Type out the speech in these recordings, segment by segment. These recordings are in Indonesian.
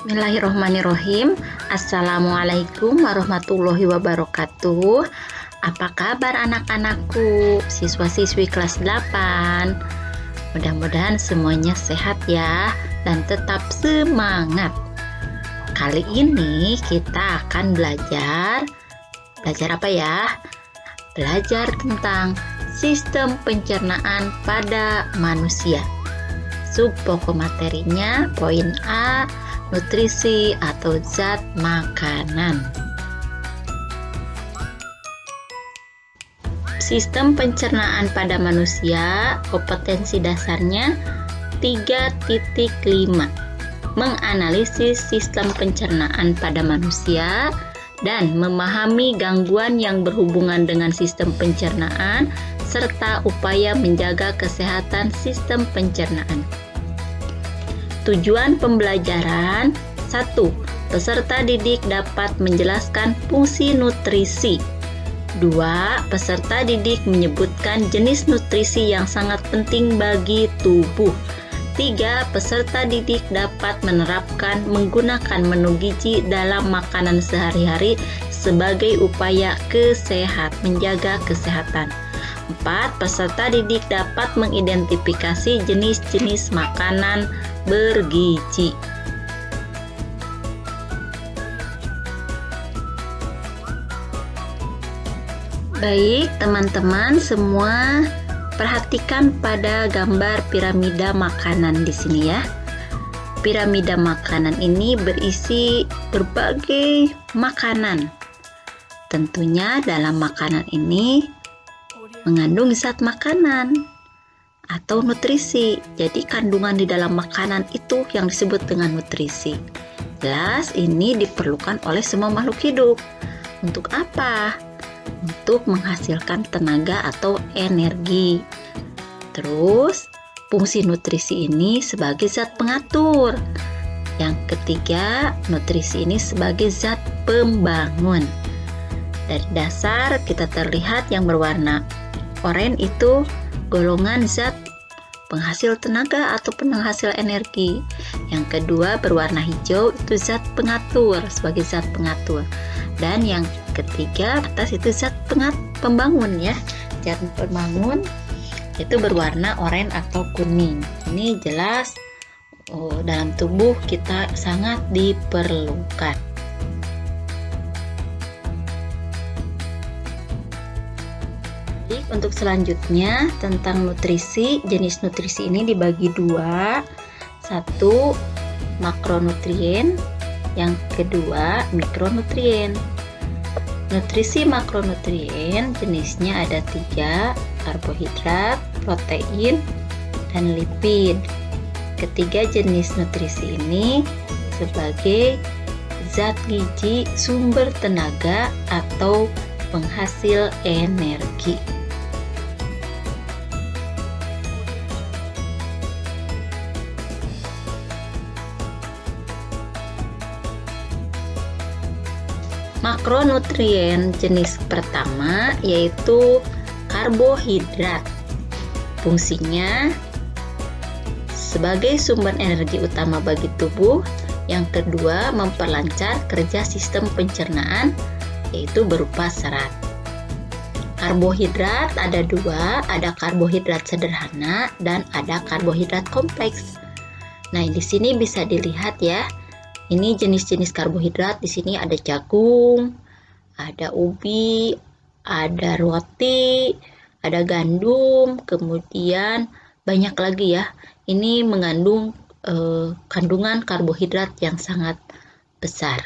Bismillahirrohmanirrohim. Assalamualaikum warahmatullahi wabarakatuh. Apa kabar anak-anakku, siswa-siswi kelas 8? Mudah-mudahan semuanya sehat ya, dan tetap semangat. Kali ini kita akan belajar apa ya? Belajar tentang sistem pencernaan pada manusia. Subpokok materinya, poin A, nutrisi atau zat makanan. Sistem pencernaan pada manusia, kompetensi dasarnya 3.5. Menganalisis sistem pencernaan pada manusia dan memahami gangguan yang berhubungan dengan sistem pencernaan serta upaya menjaga kesehatan sistem pencernaan. Tujuan pembelajaran: 1. Peserta didik dapat menjelaskan fungsi nutrisi. 2. Peserta didik menyebutkan jenis nutrisi yang sangat penting bagi tubuh. 3. Peserta didik dapat menerapkan menggunakan menu gizi dalam makanan sehari-hari sebagai upaya menjaga kesehatan. 4. Peserta didik dapat mengidentifikasi jenis-jenis makanan bergizi. Baik, teman-teman semua, perhatikan pada gambar piramida makanan di sini ya. Piramida makanan ini berisi berbagai makanan. Tentunya dalam makanan ini mengandung zat makanan atau nutrisi. Jadi kandungan di dalam makanan itu yang disebut dengan nutrisi. Jelas ini diperlukan oleh semua makhluk hidup. Untuk apa? Untuk menghasilkan tenaga atau energi. Terus fungsi nutrisi ini sebagai zat pengatur. Yang ketiga, nutrisi ini sebagai zat pembangun. Dari dasar kita terlihat yang berwarna oranye itu golongan zat penghasil tenaga atau penghasil energi. Yang kedua berwarna hijau itu zat pengatur, sebagai zat pengatur. Dan yang ketiga atas itu zat pembangun ya. Zat pembangun itu berwarna oranye atau kuning. Ini jelas dalam tubuh kita sangat diperlukan. Untuk selanjutnya tentang nutrisi, jenis nutrisi ini dibagi dua. Satu, makronutrien, yang kedua mikronutrien. Nutrisi makronutrien jenisnya ada 3, karbohidrat, protein, dan lipid. Ketiga jenis nutrisi ini sebagai zat gizi, sumber tenaga atau penghasil energi. Makronutrien jenis pertama yaitu karbohidrat. Fungsinya sebagai sumber energi utama bagi tubuh. Yang kedua, memperlancar kerja sistem pencernaan yaitu berupa serat. Karbohidrat ada 2, ada karbohidrat sederhana dan ada karbohidrat kompleks. Nah, di sini bisa dilihat ya. Ini jenis-jenis karbohidrat. Di sini ada jagung, ada ubi, ada roti, ada gandum, kemudian banyak lagi ya. Ini mengandung kandungan karbohidrat yang sangat besar.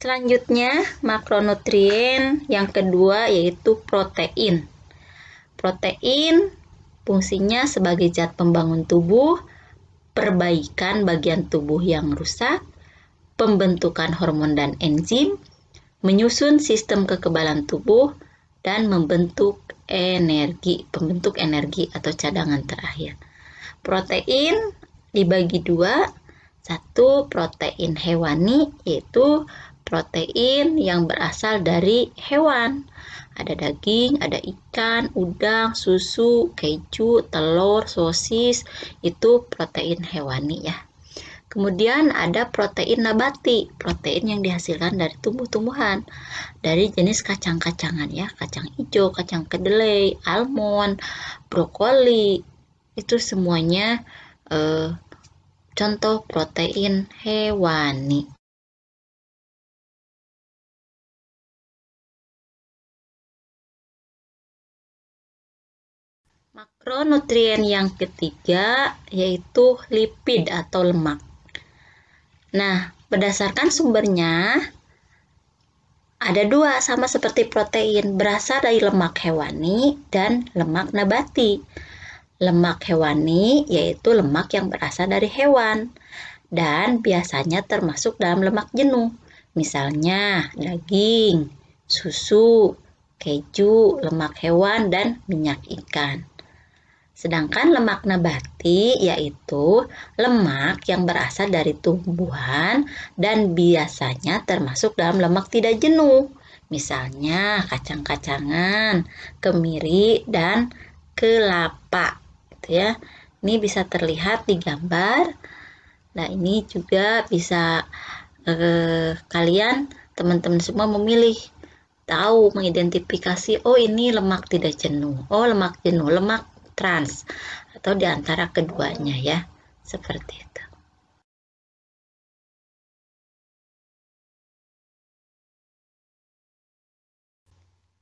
Selanjutnya, makronutrien yang kedua yaitu protein. Protein fungsinya sebagai zat pembangun tubuh, perbaikan bagian tubuh yang rusak, pembentukan hormon dan enzim, menyusun sistem kekebalan tubuh, dan membentuk pembentuk energi atau cadangan terakhir. Protein dibagi dua, Satu, protein hewani, yaitu protein yang berasal dari hewan. Ada daging, ada ikan, udang, susu, keju, telur, sosis, itu protein hewani ya. Kemudian ada protein nabati, protein yang dihasilkan dari tumbuh-tumbuhan, dari jenis kacang-kacangan ya, kacang hijau, kacang kedelai, almond, brokoli, itu semuanya contoh protein hewani. Makronutrien yang ketiga yaitu lipid atau lemak. Nah, berdasarkan sumbernya ada dua, sama seperti protein, berasal dari lemak hewani dan lemak nabati. Lemak hewani yaitu lemak yang berasal dari hewan dan biasanya termasuk dalam lemak jenuh. Misalnya daging, susu, keju, lemak hewan, dan minyak ikan. Sedangkan lemak nabati yaitu lemak yang berasal dari tumbuhan dan biasanya termasuk dalam lemak tidak jenuh. Misalnya kacang-kacangan, kemiri, dan kelapa. Gitu ya. Ini bisa terlihat di gambar. Nah, ini juga bisa kalian teman-teman semua memilih, tahu, mengidentifikasi, oh ini lemak tidak jenuh, oh lemak jenuh, lemak trans, atau di antara keduanya ya, seperti itu.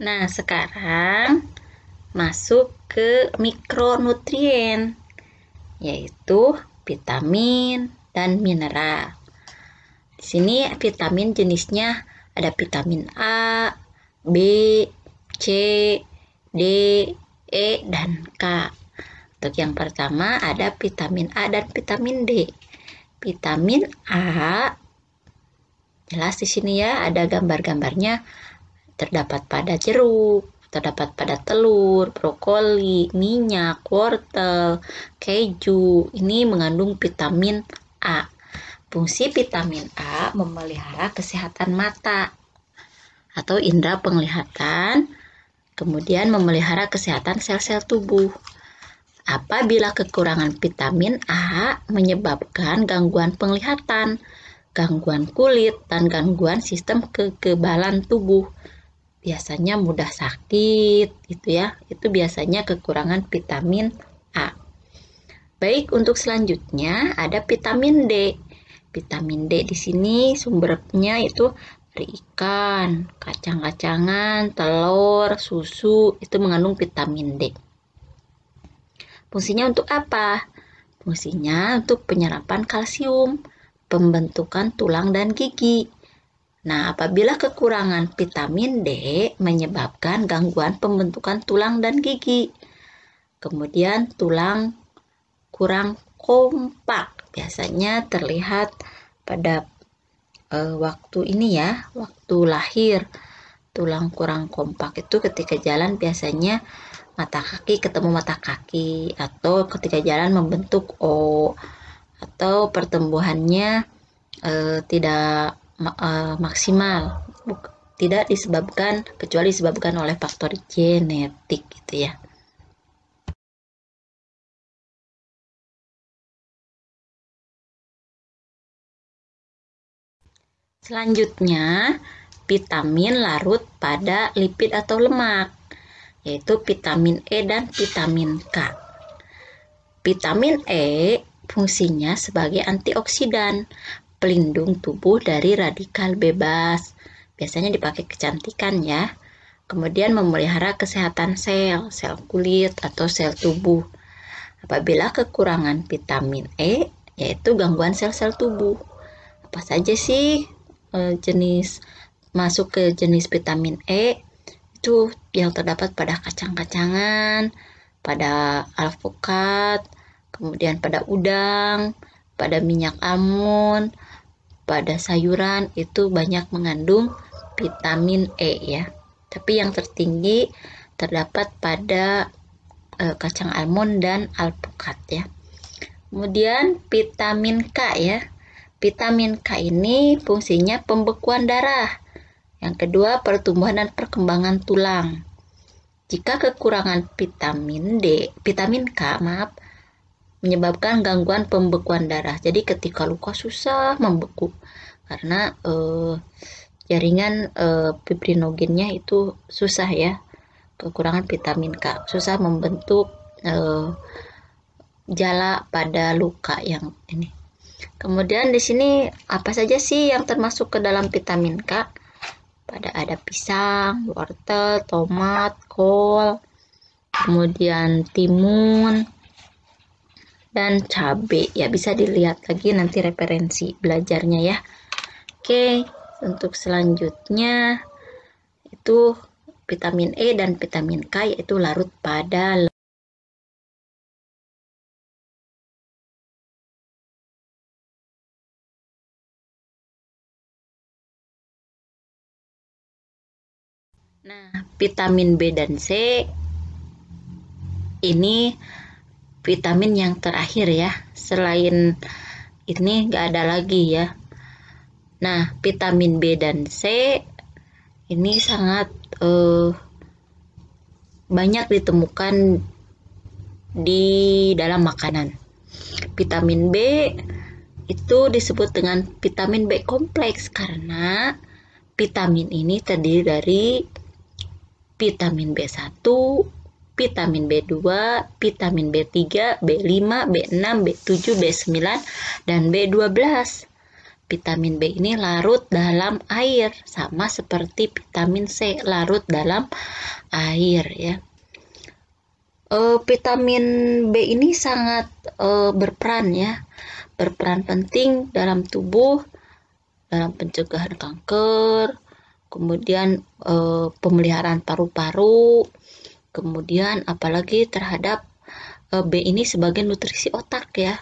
Nah, sekarang masuk ke mikronutrien, yaitu vitamin dan mineral. Di sini vitamin jenisnya ada vitamin A, B, C, D, E, dan K. Untuk yang pertama ada vitamin A dan vitamin D. Vitamin A jelas di sini ya, ada gambar-gambarnya, terdapat pada jeruk, terdapat pada telur, brokoli, minyak, wortel, keju. Ini mengandung vitamin A. Fungsi vitamin A memelihara kesehatan mata atau indera penglihatan, kemudian memelihara kesehatan sel-sel tubuh. Apabila kekurangan vitamin A menyebabkan gangguan penglihatan, gangguan kulit, dan gangguan sistem kekebalan tubuh. Biasanya mudah sakit, gitu ya. Itu biasanya kekurangan vitamin A. Baik, untuk selanjutnya ada vitamin D. Vitamin D di sini sumbernya itu dari ikan, kacang-kacangan, telur, susu, itu mengandung vitamin D. Fungsinya untuk apa? Fungsinya untuk penyerapan kalsium, pembentukan tulang dan gigi. Nah, apabila kekurangan vitamin D menyebabkan gangguan pembentukan tulang dan gigi. Kemudian tulang kurang kompak, biasanya terlihat pada waktu ini ya, waktu lahir. Tulang kurang kompak itu ketika jalan biasanya mata kaki ketemu mata kaki, atau ketika jalan membentuk O, atau pertumbuhannya tidak maksimal, tidak disebabkan, kecuali disebabkan oleh faktor genetik gitu ya. Selanjutnya, vitamin larut pada lipid atau lemak, yaitu vitamin E dan vitamin K. Vitamin E fungsinya sebagai antioksidan, pelindung tubuh dari radikal bebas. Biasanya dipakai kecantikan ya. Kemudian memelihara kesehatan sel, sel kulit atau sel tubuh. Apabila kekurangan vitamin E, yaitu gangguan sel-sel tubuh. Apa saja sih jenis masuk ke jenis vitamin E? Itu yang terdapat pada kacang-kacangan, pada alpukat, kemudian pada udang, pada minyak almond, pada sayuran, itu banyak mengandung vitamin E ya. Tapi yang tertinggi terdapat pada kacang almond dan alpukat ya. Kemudian vitamin K ya. Vitamin K ini fungsinya pembekuan darah. Yang kedua, pertumbuhan dan perkembangan tulang. Jika kekurangan vitamin K, menyebabkan gangguan pembekuan darah. Jadi ketika luka susah membeku karena jaringan fibrinogennya itu susah ya. Kekurangan vitamin K, susah membentuk jala pada luka yang ini. Kemudian di sini apa saja sih yang termasuk ke dalam vitamin K? Ada pisang, wortel, tomat, kol, kemudian timun, dan cabai. Ya, bisa dilihat lagi nanti referensi belajarnya ya. Oke, untuk selanjutnya itu vitamin E dan vitamin K, yaitu larut pada vitamin B dan C ini vitamin yang terakhir ya. Selain ini nggak ada lagi ya. Nah, vitamin B dan C ini sangat banyak ditemukan di dalam makanan. Vitamin B itu disebut dengan vitamin B kompleks karena vitamin ini terdiri dari vitamin B1, vitamin B2, vitamin B3, B5, B6, B7, B9, dan B12. Vitamin B ini larut dalam air, sama seperti vitamin C larut dalam air ya. Vitamin B ini sangat berperan ya, berperan penting dalam tubuh, dalam pencegahan kanker, kemudian pemeliharaan paru-paru, kemudian apalagi terhadap B ini sebagai nutrisi otak ya,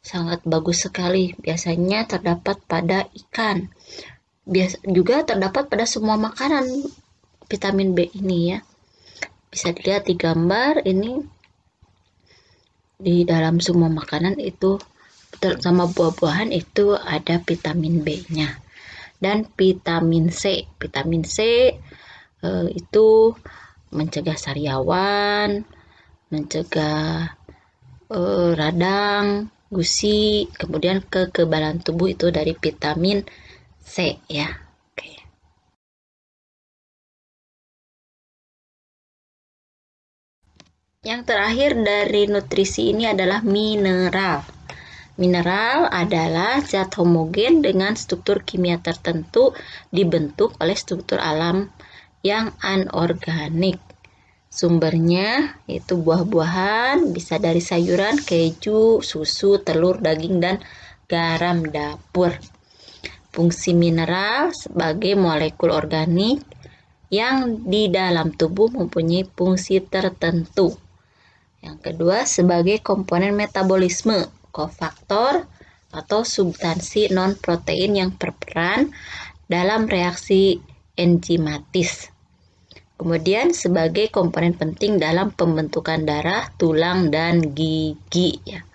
sangat bagus sekali. Biasanya terdapat pada ikan, juga terdapat pada semua makanan vitamin B ini ya. Bisa dilihat di gambar ini, di dalam semua makanan itu terutama buah-buahan itu ada vitamin B-nya. Dan vitamin C itu mencegah sariawan, mencegah radang, gusi, kemudian kekebalan tubuh itu dari vitamin C ya. Oke. Yang terakhir dari nutrisi ini adalah mineral. Mineral adalah zat homogen dengan struktur kimia tertentu dibentuk oleh struktur alam yang anorganik. Sumbernya yaitu buah-buahan, bisa dari sayuran, keju, susu, telur, daging, dan garam dapur. Fungsi mineral sebagai molekul organik yang di dalam tubuh mempunyai fungsi tertentu. Yang kedua, sebagai komponen metabolisme, kofaktor atau substansi non-protein yang berperan dalam reaksi enzimatis. Kemudian sebagai komponen penting dalam pembentukan darah, tulang, dan gigi ya.